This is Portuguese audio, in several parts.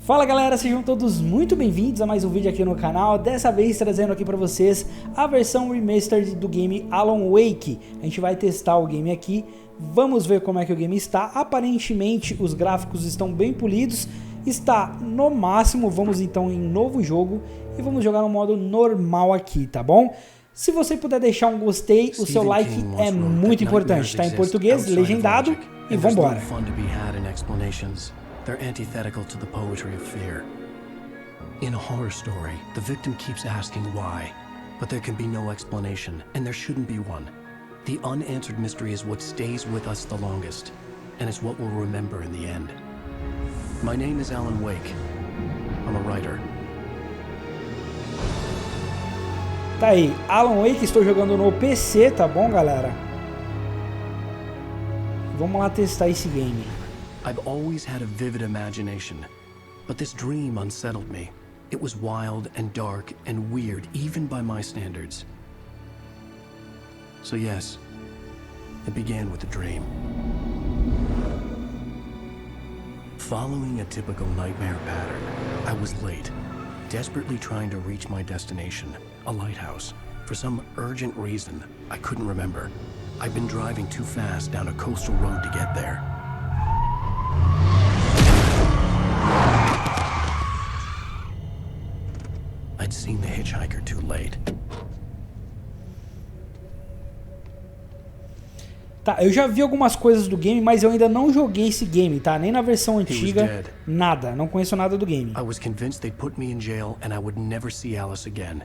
Fala galera, sejam todos muito bem-vindos a mais um vídeo aqui no canal. Dessa vez trazendo aqui pra vocês a versão remastered do game Alan Wake. A gente vai testar o game aqui, vamos ver como é que o game está. Aparentemente os gráficos estão bem polidos, está no máximo. Vamos então em novo jogo e vamos jogar no modo normal aqui, tá bom? Se você puder deixar um gostei, o seu like é muito importante. Tá em português, legendado, e vambora. They're antithetical to the poetry of fear. In a horror story, the victim keeps asking why, but there can be no explanation, and there shouldn't be one. The unanswered mystery is what stays with us the longest, and it's what we'll remember in the end. My name is Alan Wake. I'm a writer. Tá aí, Alan Wake, estou jogando no PC, tá bom, galera? Vamos lá testar esse game. I've always had a vivid imagination, but this dream unsettled me. It was wild and dark and weird, even by my standards. So yes, it began with a dream. Following a typical nightmare pattern, I was late, desperately trying to reach my destination, a lighthouse. For some urgent reason, I couldn't remember. I'd been driving too fast down a coastal road to get there. I'd seen the hitchhiker too late. Tá, eu já vi algumas coisas do game, mas eu ainda não joguei esse game, tá? Nem na versão antiga, nada. Não conheço nada do game. I was convinced they'd put me in jail and I would never see Alice again.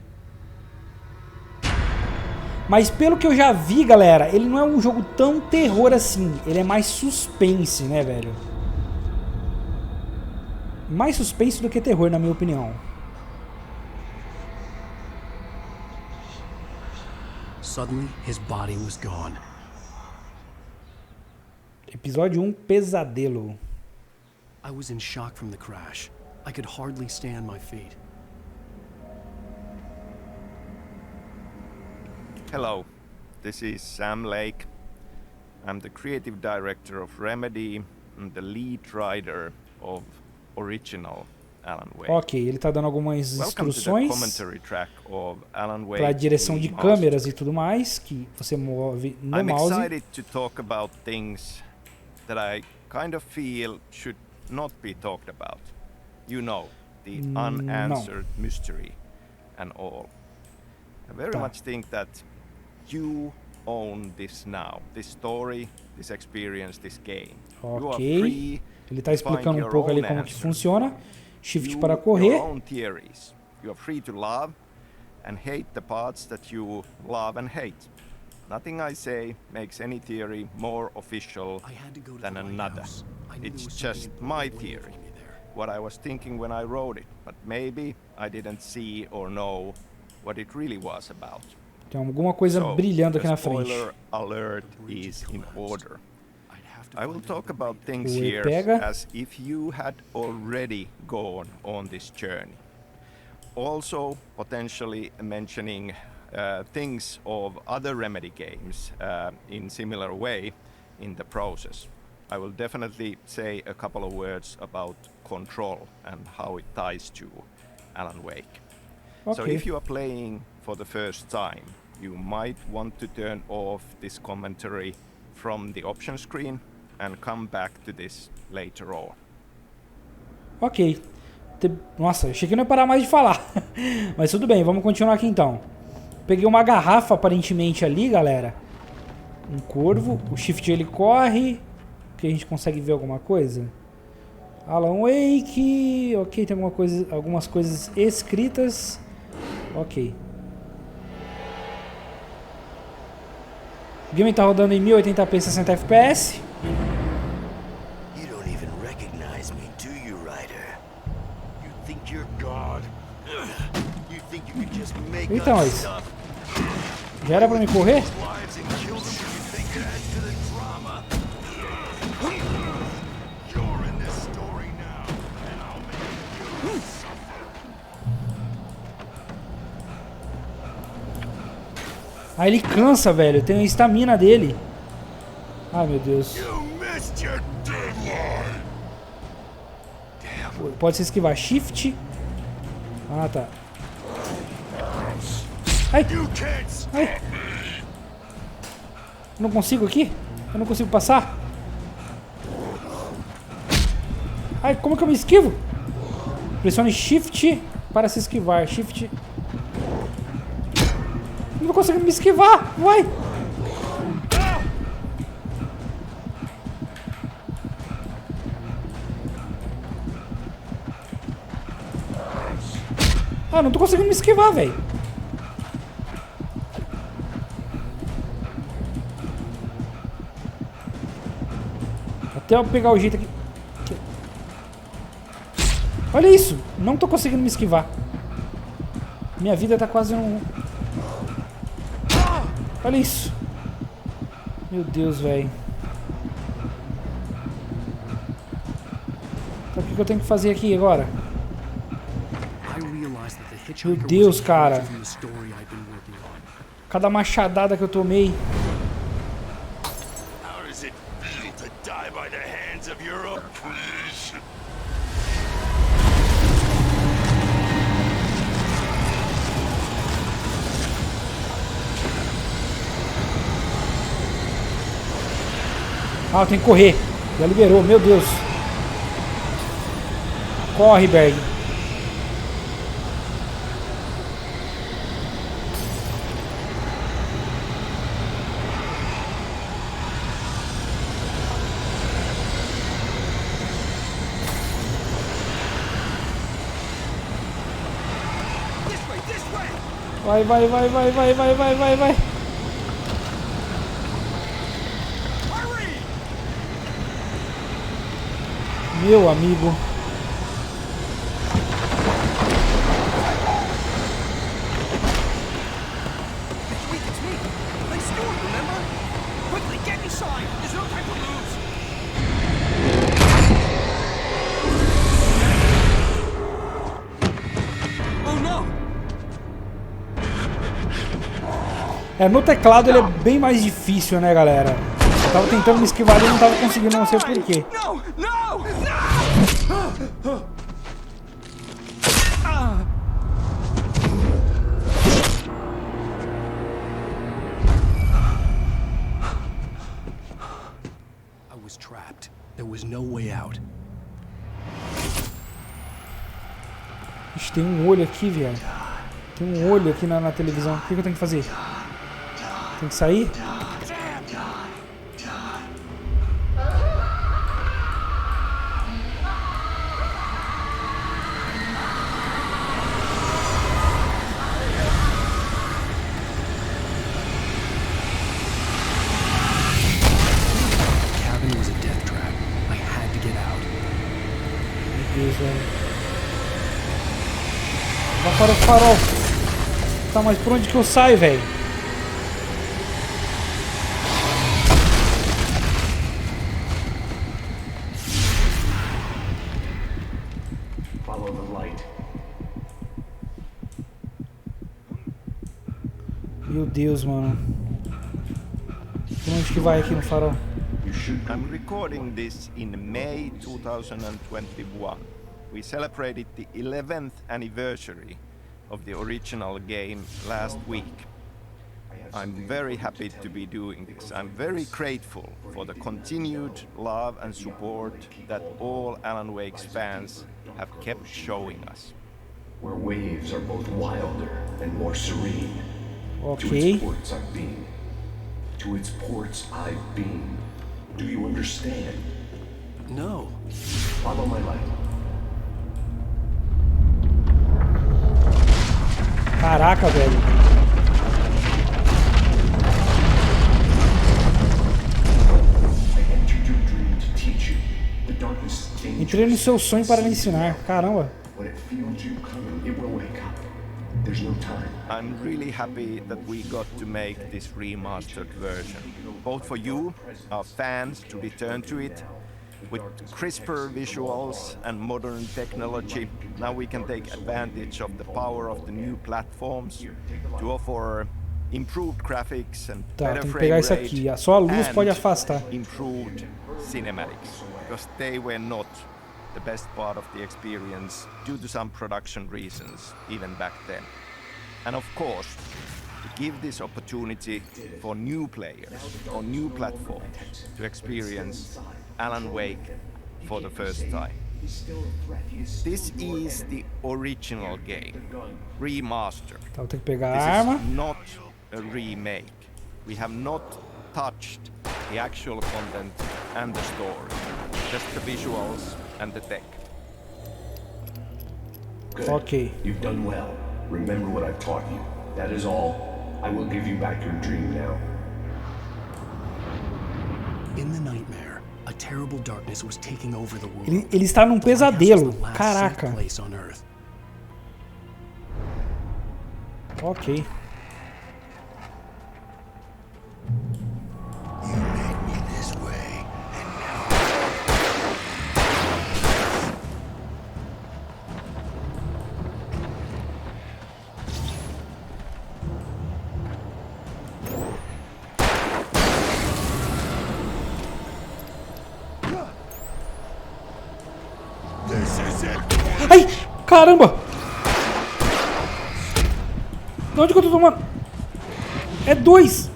Mas pelo que eu já vi, galera, ele não é um jogo tão terror assim. Ele é mais suspense, né, velho? Mais suspense do que terror, na minha opinião. Suddenly, his body was gone. Episódio 1, Pesadelo. I was in shock from the crash. I could hardly stand my feet. Hello, this is Sam Lake. I'm the creative director of Remedy and the lead writer of original Alan Wake. Ok, ele tá dando algumas instruções para a direção de câmeras e tudo mais que você move no mouse. I'm excited to talk about things that I kind of feel should not be talked about. You know, the unanswered mystery and all. I very much think that you own this now, this story, this experience, this game. Ok, ele tá explicando um pouco ali como que funciona. Shift para correr. You are free to love and hate the parts that you love and hate. Nothing I say makes any theory more official than another. It's just my theory, what I was thinking when I wrote it, but maybe I didn't see or know what it really was about. Tem alguma coisa brilhando aqui na frente. Spoiler alert is in order. I will talk about things here as if you had already gone on this journey. Also, potentially mentioning things of other Remedy games in similar way in the process. I will definitely say a couple of words about Control and how it ties to Alan Wake. Okay. So if you are playing for the first time, you might want to turn off this commentary from the option screen and come back to this later on. Ok. Nossa, achei que não ia parar mais de falar. Mas tudo bem, vamos continuar aqui então. Peguei uma garrafa aparentemente ali, galera. Um corvo. O shift ele corre. Que a gente consegue ver alguma coisa. Alan Wake. Ok, tem algumas coisas escritas. Ok. O game tá rodando em 1080p 60 FPS. Então, mas já era pra me correr? Ah, ele cansa, velho. Tem a estamina dele. Ai, meu Deus. pode se esquivar. Shift. Ah, tá. Ai! Ai! Não consigo aqui? Eu não consigo passar? Ai, como que eu me esquivo? Pressione Shift para se esquivar. Shift. Não tô conseguindo me esquivar! Vai! Ah, não tô conseguindo me esquivar, velho. Até eu pegar o jeito aqui. Olha isso! Não tô conseguindo me esquivar. Minha vida tá quase um... Olha isso! Meu Deus, velho. Então, o que eu tenho que fazer aqui agora? Meu Deus, cara. Cada machadada que eu tomei. Ah, eu tenho que correr. Já liberou, meu Deus. Corre, Berg. Vai, vai, vai, vai, vai, vai, vai, vai, vai. Meu amigo. É, no teclado ele é bem mais difícil, né, galera? Eu tava tentando me esquivar e não tava conseguindo, não sei porquê. I was trapped. There was no way out. Ixi, tem um olho aqui, velho. Tem um olho aqui na televisão. O que eu tenho que fazer? Tem que sair? Vai para o farol. Tá, mas por onde que eu saio, velho? Meu Deus, mano. Por onde que vai aqui no farol? I'm recording this in May 2021. We celebrated the 11th anniversary of the original game last week. I'm very happy to be doing this. I'm very grateful for the continued love and support that all Alan Wake's fans have kept showing us. Where waves are both wilder and more serene. Okay. To its ports I've been. To its ports I've been. Do you understand? No. Follow my light. Caraca, velho. Entrei no seu sonho para lhe ensinar. Caramba. I'm really happy that we got to make this remastered version, both for you, our fans, to return to it. With crisper visuals and modern technology, now we can take advantage of the power of the new platforms to offer improved graphics and better frame rate Só a luz pode afastar. improved cinematics, because they were not the best part of the experience due to some production reasons, even back then. And of course, to give this opportunity for new players on new platforms to experience Alan Wake for the first time. This is the original game, remastered. Então tem que pegar a This arma. is not a remake. We have not touched the actual content and the story, just the visuals and the tech. Good. Okay. You've done well. Remember what I've taught you. That is all. I will give you back your dream now. In the nightmare, a terrible darkness was taking over the world. Ele está num pesadelo. Caraca. Place on Earth. Ok. Ai, caramba! De onde que eu tô tomando? É 2!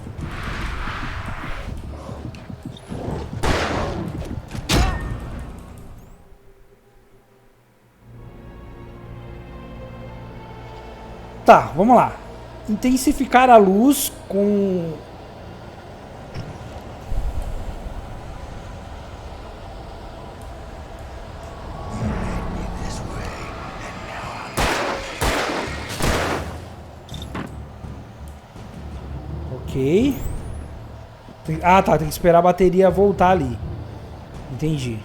Tá, vamos lá. Intensificar a luz com... Ok. Ah, tá. Tem que esperar a bateria voltar ali. Entendi.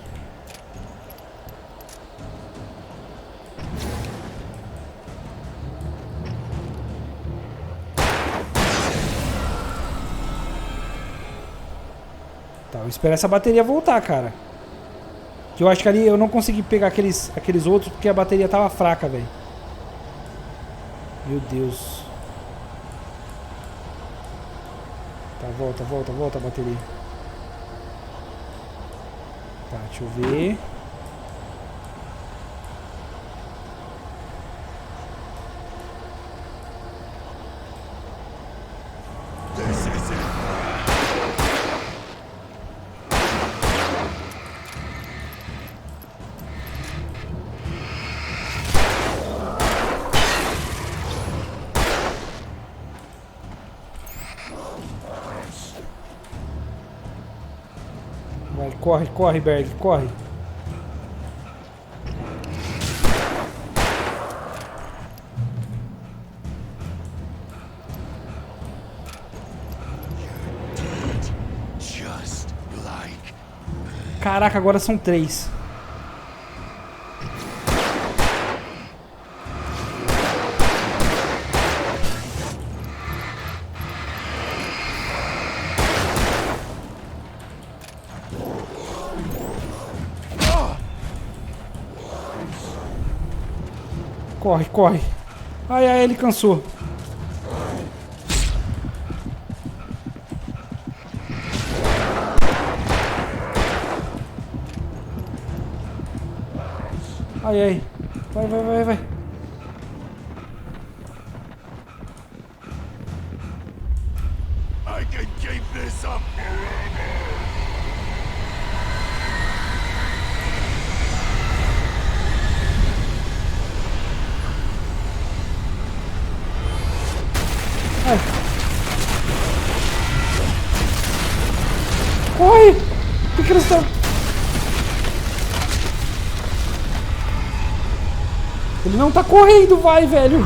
Tá, eu espero essa bateria voltar, cara. Que eu acho que ali eu não consegui pegar aqueles outros porque a bateria tava fraca, velho. Meu Deus. Tá, volta a bateria. Tá, deixa eu ver. Vai, corre, corre, Berg, corre. Caraca, agora são 3. Corre, corre. Ai, ai, ele cansou. Ai, ai. Vai, vai, vai, vai. I can keep this up forever. Ai. Corre! O que eles estão... Ele não tá correndo, vai, velho!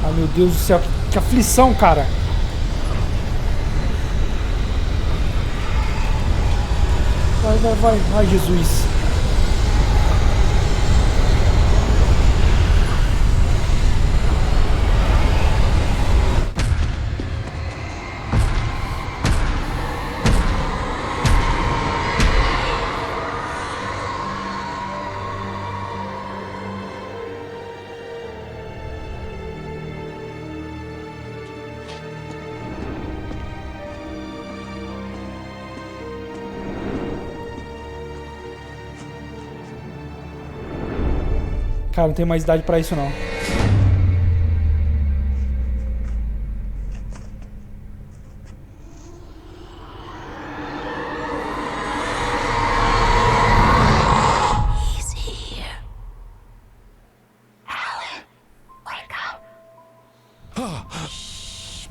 Ai, meu Deus do céu, que aflição, cara! Vai, vai, vai. Ai, Jesus. Cara, não tenho mais idade pra isso, não.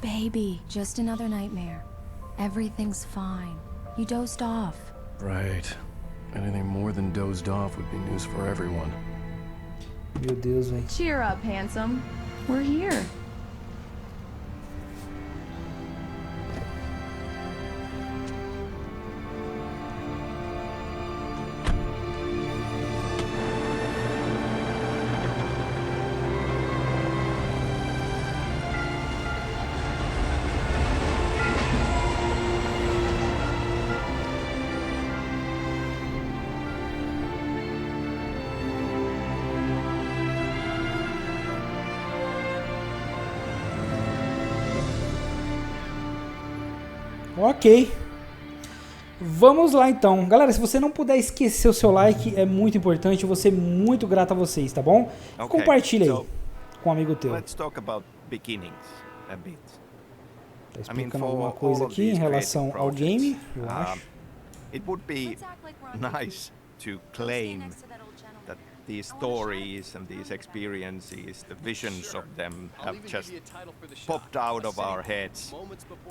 Baby, just another nightmare. Everything's fine. You dozed off. Right. Anything more than dozed off would be news for everyone. Meu Deus, velho. Cheer up, handsome. We're here. Ok. Vamos lá então. Galera, se você não puder esquecer o seu like, é muito importante. Eu vou ser muito grato a vocês, tá bom? Okay, Compartilha aí com um amigo teu. Let's talk about beginnings a bit. Tá explicando alguma coisa aqui em relação ao game, eu acho. It would be nice to claim that these stories and these experiences, the visions of them have just popped out of our heads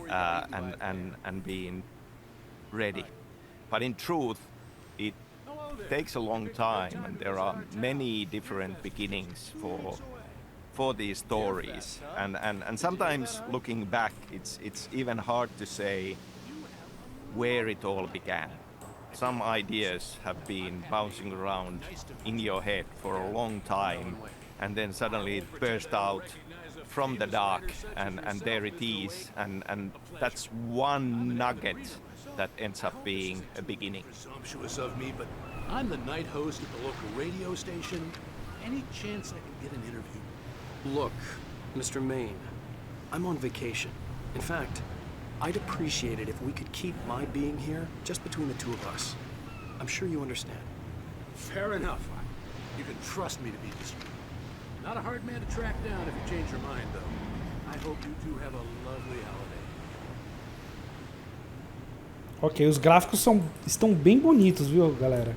and been ready. But in truth, it takes a long time, and there are many different beginnings for these stories. And sometimes looking back, it's even hard to say where it all began. Some ideas have been bouncing around in your head for a long time, and then suddenly it burst out from the dark, and there it is, and that's one nugget that ends up being a beginning. Presumptuous of me, but I'm the night host at the local radio station. Any chance I can get an interview? Look, Mr. Maine, I'm on vacation. In fact, I'd appreciate it if we could keep my being here just between the two of us. I'm sure you understand. Fair enough. You can trust me to be discreet. Not a hard man to track down if you change your mind, though. I hope you two have a lovely holiday. Ok, os gráficos estão bem bonitos, viu, galera?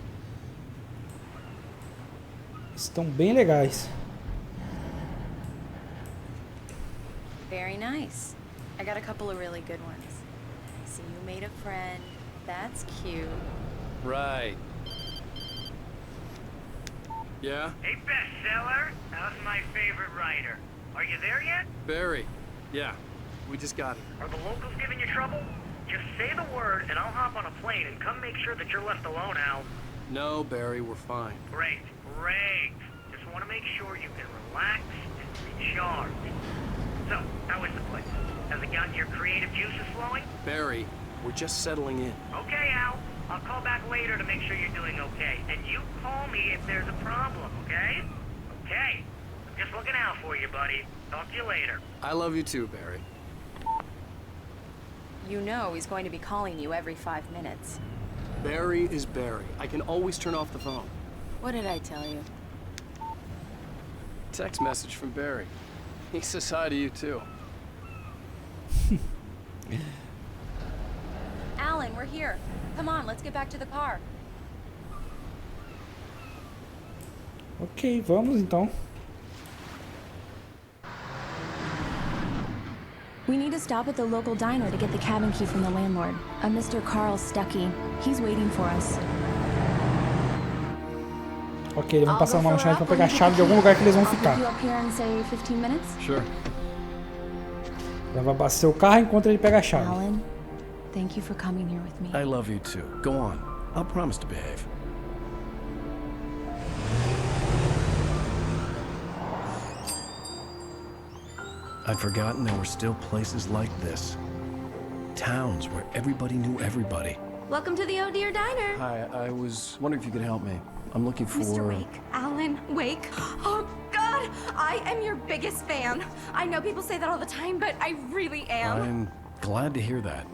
Estão bem legais. Very nice. I got a couple of really good ones. See, you made a friend. That's cute. Right. Yeah? Hey, bestseller. How's my favorite writer? Are you there yet? Barry. Yeah. We just got here. Are the locals giving you trouble? Just say the word, and I'll hop on a plane and come make sure that you're left alone, Al. No, Barry, we're fine. Great, great. Just want to make sure you can relax and recharge. So, how is the place? Has it gotten your creative juices flowing? Barry, we're just settling in. Okay, Al. I'll call back later to make sure you're doing okay. And you call me if there's a problem, okay? Okay. I'm just looking out for you, buddy. Talk to you later. I love you too, Barry. You know he's going to be calling you every 5 minutes. Barry is Barry. I can always turn off the phone. What did I tell you? Text message from Barry. He says hi to you too. Alan, we're here. Come on, let's get back to the car. Ok, vamos então. We need to stop at the local diner to get the cabin key from the landlord, a Mr. Carl Stuckey. He's waiting for us. Ok, eles vão passar uma lanchonete pra pegar a chave de algum lugar que eles vão ficar. You up here in say 15 minutes? Sure. Ela vai abastecer o carro enquanto ele pega a chave. Alan, thank you for coming here with me. I love you too. Go on. I'll promise to behave. I'd forgotten there were still places like this. Towns where everybody knew everybody. Welcome to the Oh Dear Diner. Hi, I was wondering if you could help me. I'm looking for... Mr. Wake, Alan Wake. Oh, God, I am your biggest fan. I know people say that all the time, but I really am. I'm glad to hear that.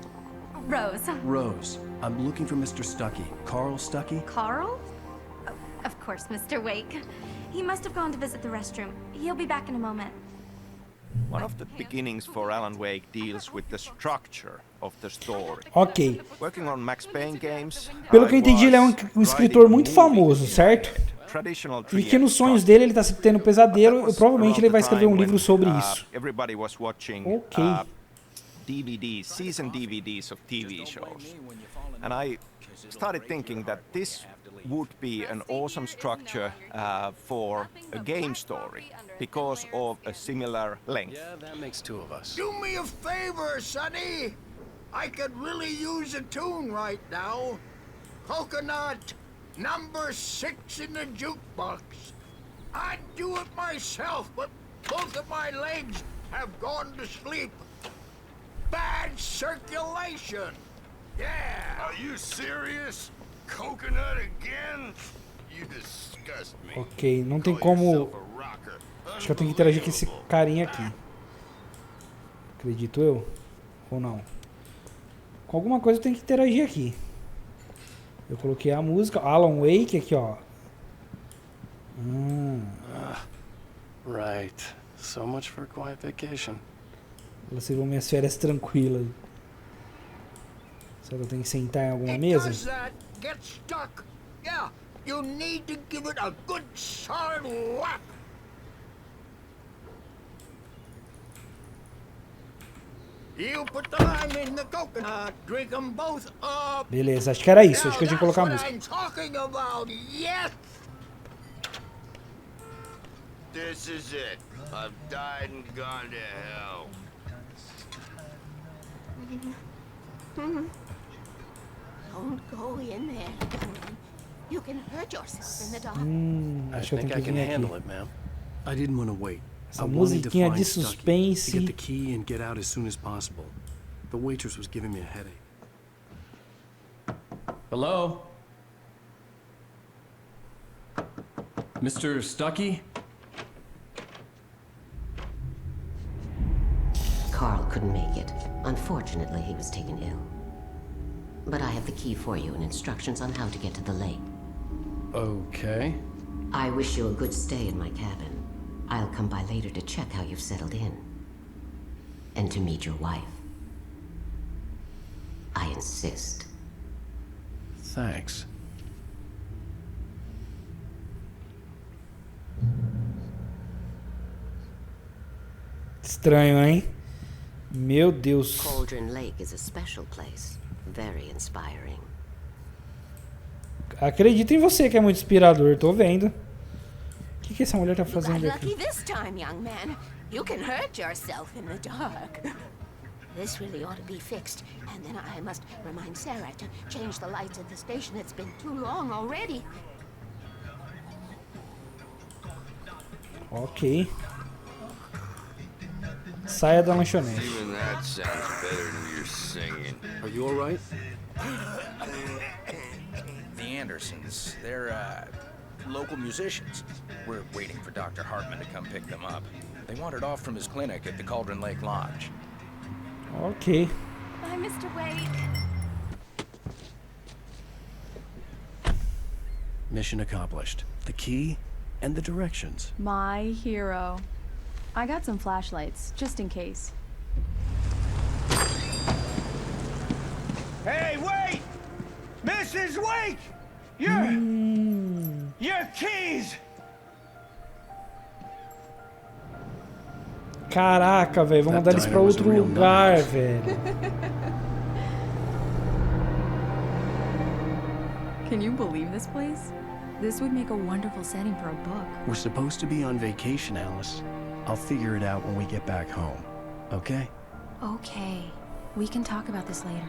Rose. Rose, I'm looking for Mr. Stuckey. Carl Stuckey? Carl? Oh, of course, Mr. Wake. He must have gone to visit the restroom. He'll be back in a moment. One of the beginnings for Alan Wake deals with the structure of the story. Ok. Working on Max Payne games, Pelo que eu entendi, ele é um escritor muito famoso, certo? E que nos sonhos dele ele tá tendo pesadelo, e provavelmente ele vai escrever um livro sobre isso. Everybody was watching DVDs, season DVDs of TV shows. And I started thinking that this would be an awesome structure for a game story because of a similar length. Yeah, that makes two of us. Do me a favor, Sonny. I could really use a tune right now. Coconut, number 6 in the jukebox. I'd do it myself, but both of my legs have gone to sleep. Bad circulation. Yeah. Are you serious? Coconut again? You disgust me. Ok, não tem como... Acho que eu tenho que interagir com esse carinha aqui. Acredito eu. Ou não? Com alguma coisa eu tenho que interagir aqui. Eu coloquei a música. Alan Wake aqui, ó. Right. So much for a quiet vacation. Elas serão minhas férias tranquilas. Será que eu tenho que sentar em alguma mesa? Get stuck. Yeah, you need to give it a good solid whack. You put the lime in the coconut, drink them both up. Beleza, acho que era isso. Acho que eu tinha que colocar a música. I'm talking about. Yes. This is it. I've died and gone to hell. Don't go in there. You can hurt yourself in the dark. Acho que eu tenho que vir handle aqui. it, ma'am. I didn't want to wait. Essa musiquinha de suspense. To get the key and get out as soon as possible. The waitress was giving me a headache. Hello? Mr. Stucky? Carl couldn't make it. Unfortunately, he was taken ill. But I have the key for you and instructions on how to get to the lake. Okay. I wish you a good stay in my cabin. I'll come by later to check how you've settled in. And to meet your wife. I insist. Thanks. Estranho, hein? Meu Deus. Cauldron Lake is a special place. Very inspiring. Acredito em você que é muito inspirador, tô vendo. O que essa mulher tá fazendo aqui? Lucky this time, young man. You can hurt yourself in the dark. This really ought to be fixed. And then I must remind Sarah to change the lights at the station. It's been too long already. Ok. Saia da lanchonete. Even that sounds better than your singing. Are you all right? The Andersons, they're local musicians. We're waiting for Dr. Hartman to come pick them up. They wandered off from his clinic at the Cauldron Lake Lodge. Ok. Bye, Mr. Wake. Mission accomplished. The key and the directions. My hero. I got some flashlights, just in case. Hey, wait! Mrs. Wake! Your keys! Caraca, velho, vamos mandar eles pra outro lugar, velho. Can you believe this place? This would make a wonderful setting for a book. We're supposed to be on vacation, Alice. I'll figure it out when we get back home. Okay? Okay. We can talk about this later.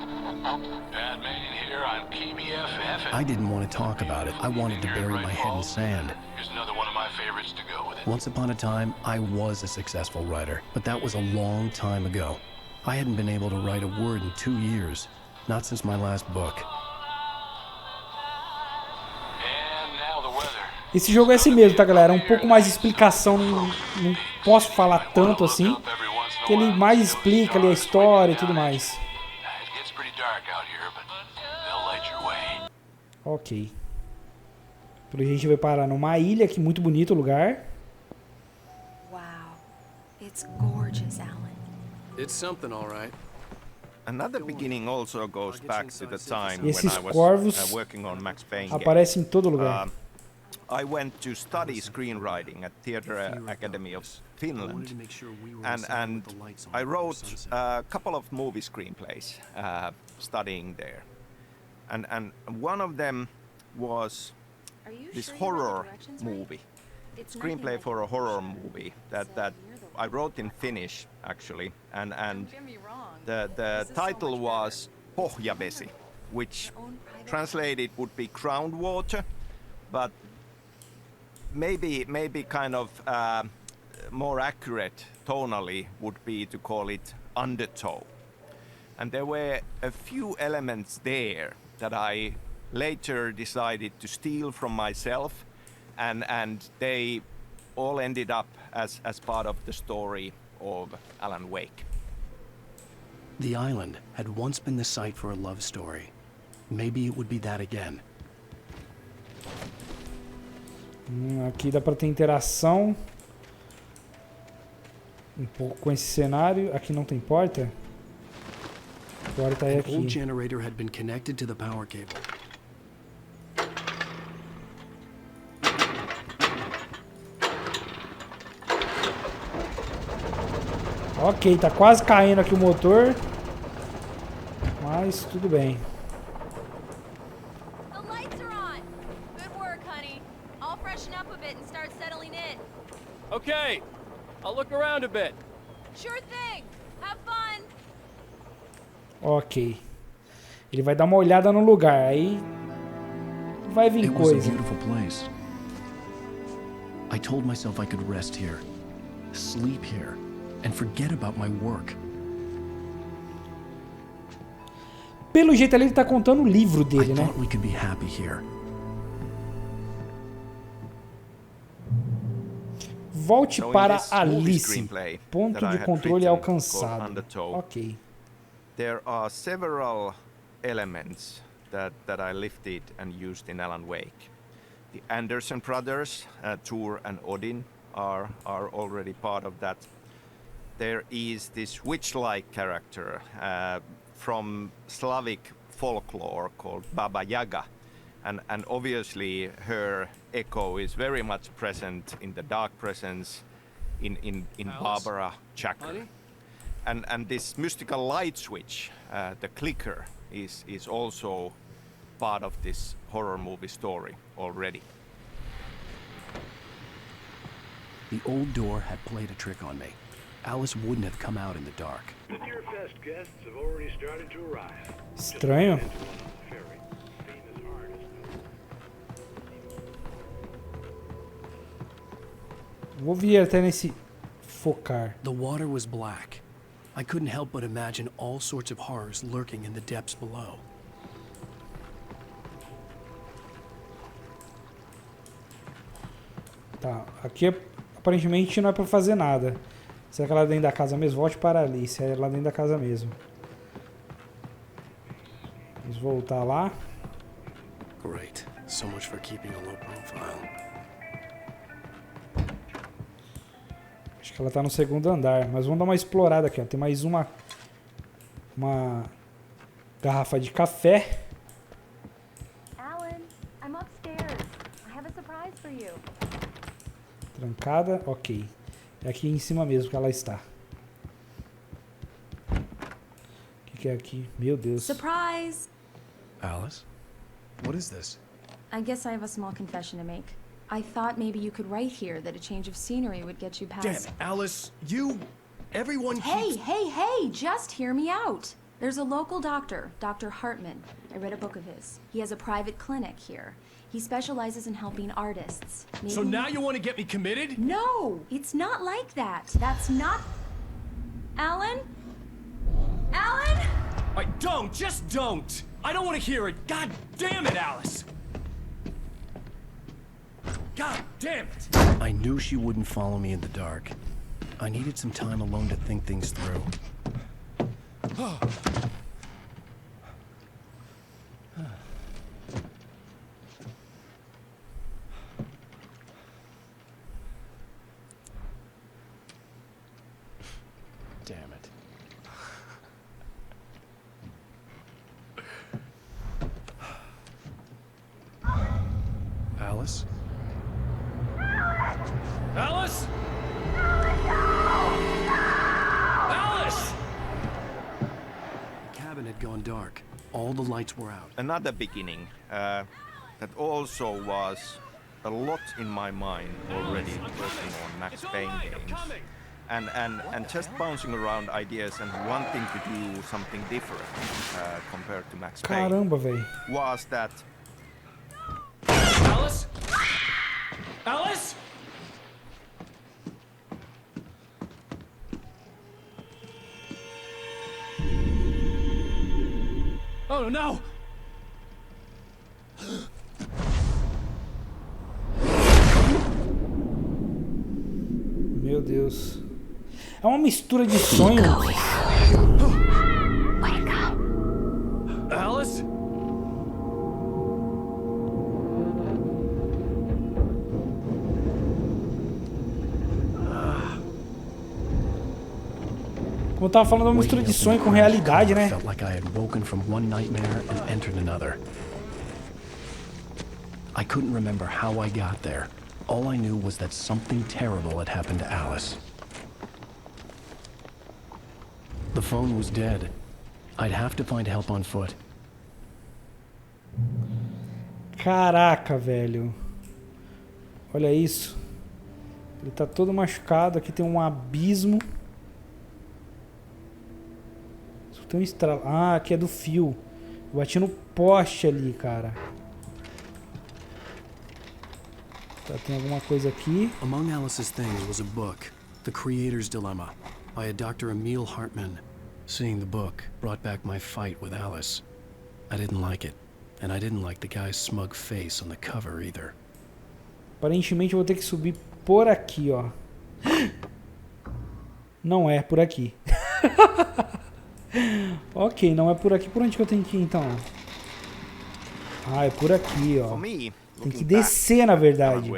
Batman here on PBFF. I didn't want to talk about it. I wanted to bury my head in sand. Here's another one of my favorites to go with it. Once upon a time, I was a successful writer, but that was a long time ago. I hadn't been able to write a word in 2 years. Not since my last book. Esse jogo é esse mesmo, tá, galera? Um pouco mais de explicação, não posso falar tanto assim, que ele mais explica ali a história e tudo mais. Ok. Pelo jeito a gente vai parar numa ilha aqui, muito bonito o lugar. Wow. It's gorgeous, Alan. It's something, all right. Another beginning also goes back to the time E when esses I was corvos working on Max Payne aparecem em todo lugar. I went to study screenwriting at Theatre Academy of Finland, and I wrote a couple of movie screenplays studying there, and one of them was this horror movie, screenplay for a horror movie that I wrote in Finnish actually, and the title was Pohjavesi, which translated would be groundwater, but maybe kind of more accurate tonally would be to call it undertow. And there were a few elements there that I later decided to steal from myself, and they all ended up as part of the story of Alan Wake. The island had once been the site for a love story. Maybe it would be that again. Aqui dá pra ter interação um pouco com esse cenário. Aqui não tem porta. A porta é aqui. An old generator had been connected to the power cable. Ok, tá quase caindo aqui o motor. Mas tudo bem. The lights are on. Good work, honey. I'll freshen up a bit and start settling in. Okay, I'll look around a bit. Sure thing. Have fun. Ok. Ele vai dar uma olhada no lugar, aí vai vir It was a coisa. beautiful place. I told myself I could rest here, sleep here, and forget about my work. Pelo jeito ali ele tá contando o livro dele, I né? thought we could be happy here. Volte So in para this movie Alice. screenplay Ponto that I de had controle written alcançado. called Undertow, Ok. there are several elements that I lifted and used in Alan Wake. The Anderson brothers, Tor and Odin, are already part of that. There is this witch-like character from Slavic folklore called Baba Yaga, and obviously her echo is very much present in the Dark Presence, in Barbara Chakra. And this mystical light switch, the clicker, is also part of this horror movie story already. The old door had played a trick on me. Alice wouldn't have come out in the dark. Your fest guests have already started to arrive. Estranho. Vou vir até nesse focar. The water was black. I couldn't help but imagine all sorts of horrors lurking in the depths below. Tá, aqui aparentemente não é pra fazer nada. Será que é lá dentro da casa mesmo? Volte para ali, se é lá dentro da casa mesmo. Vamos voltar lá. Great. So much for keeping a low profile. Acho que ela tá no segundo andar, mas vamos dar uma explorada aqui, ó. Tem mais uma garrafa de café. Alan, I'm upstairs. I have a surprise for you. Trancada, ok. É aqui em cima mesmo que ela está. O que é aqui? Meu Deus. Surprise! Alice? What is this? I guess I have a small confession to make. I thought maybe you could write here that a change of scenery would get you past... Damn, Alice, everyone Hey, keeps... hey, just hear me out. There's a local doctor, Dr. Hartman. I read a book of his. He has a private clinic here. He specializes in helping artists. Maybe... So now you want to get me committed? No, it's not like that. That's not... Alan? Alan? Just don't! I don't want to hear it! God damn it, Alice! God damn it! I knew she wouldn't follow me in the dark. I needed some time alone to think things through. Alice? Alice? Alice! The cabin had gone dark. All the lights were out. Another beginning that also was a lot in my mind already working on Max Payne games. And just bouncing around ideas and wanting to do something different compared to Max Payne. Caramba, velho. Was that... Alice? Alice? Oh no! Meu Deus. É uma mistura de sonhos. Alice? Como eu tava falando, é uma mistura de sonho com realidade, né? Felt like I had woken from one nightmare and entered another. I couldn't remember how I got there. All I knew was that something terrible had happened to Alice. The phone was dead. I'd have to find help on foot. Caraca, velho. Olha isso. Ele tá todo machucado. Aqui tem um abismo. Tem um estralo. Ah, aqui é do fio. Eu bati no poste ali, cara. Tá, tem alguma coisa aqui. Among Alice's things was a book, The Creator's Dilemma, by a Dr. Emil Hartman. Seeing the book brought back my fight with Alice. I didn't like it, and I didn't like the guy's smug face on the cover either. Aparentemente eu vou ter que subir por aqui, ó. Não é por aqui. Ok, não é por aqui. Por onde que eu tenho que ir, então? Ah, é por aqui, ó. Tem que descer, na verdade.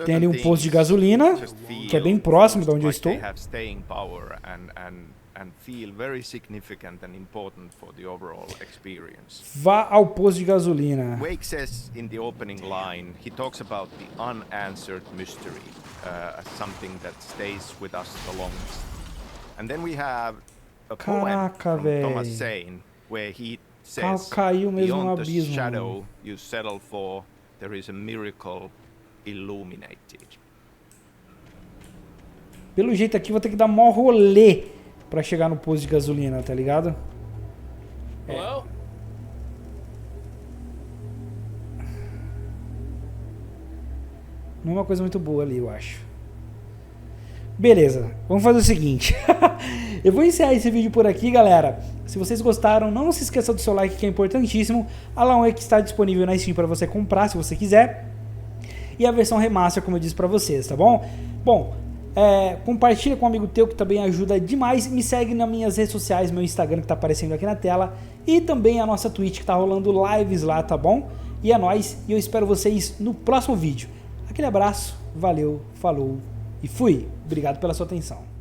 Tem ali um posto de gasolina, que é bem próximo de onde eu estou. Vá ao posto de gasolina. Wake says in the opening line, he talks about the unanswered mystery as something that stays with us the longest. And then we have a poem from Thomas Zane where he says, beyond the shadow you settle for, there is a miracle illuminated. Pelo jeito aqui, vou ter que dar mó rolê pra chegar no posto de gasolina, tá ligado? Hello? Não é uma coisa muito boa ali, eu acho. Beleza, vamos fazer o seguinte. Eu vou encerrar esse vídeo por aqui, galera. Se vocês gostaram, não se esqueça do seu like, que é importantíssimo. Alan Wake está disponível na Steam para você comprar, se você quiser. E a versão remaster, como eu disse para vocês, tá bom? Bom, compartilha com um amigo teu, que também ajuda demais. Me segue nas minhas redes sociais, meu Instagram que tá aparecendo aqui na tela. E também a nossa Twitch, que tá rolando lives lá, tá bom? E é nóis, e eu espero vocês no próximo vídeo. Aquele abraço, valeu, falou e fui. Obrigado pela sua atenção.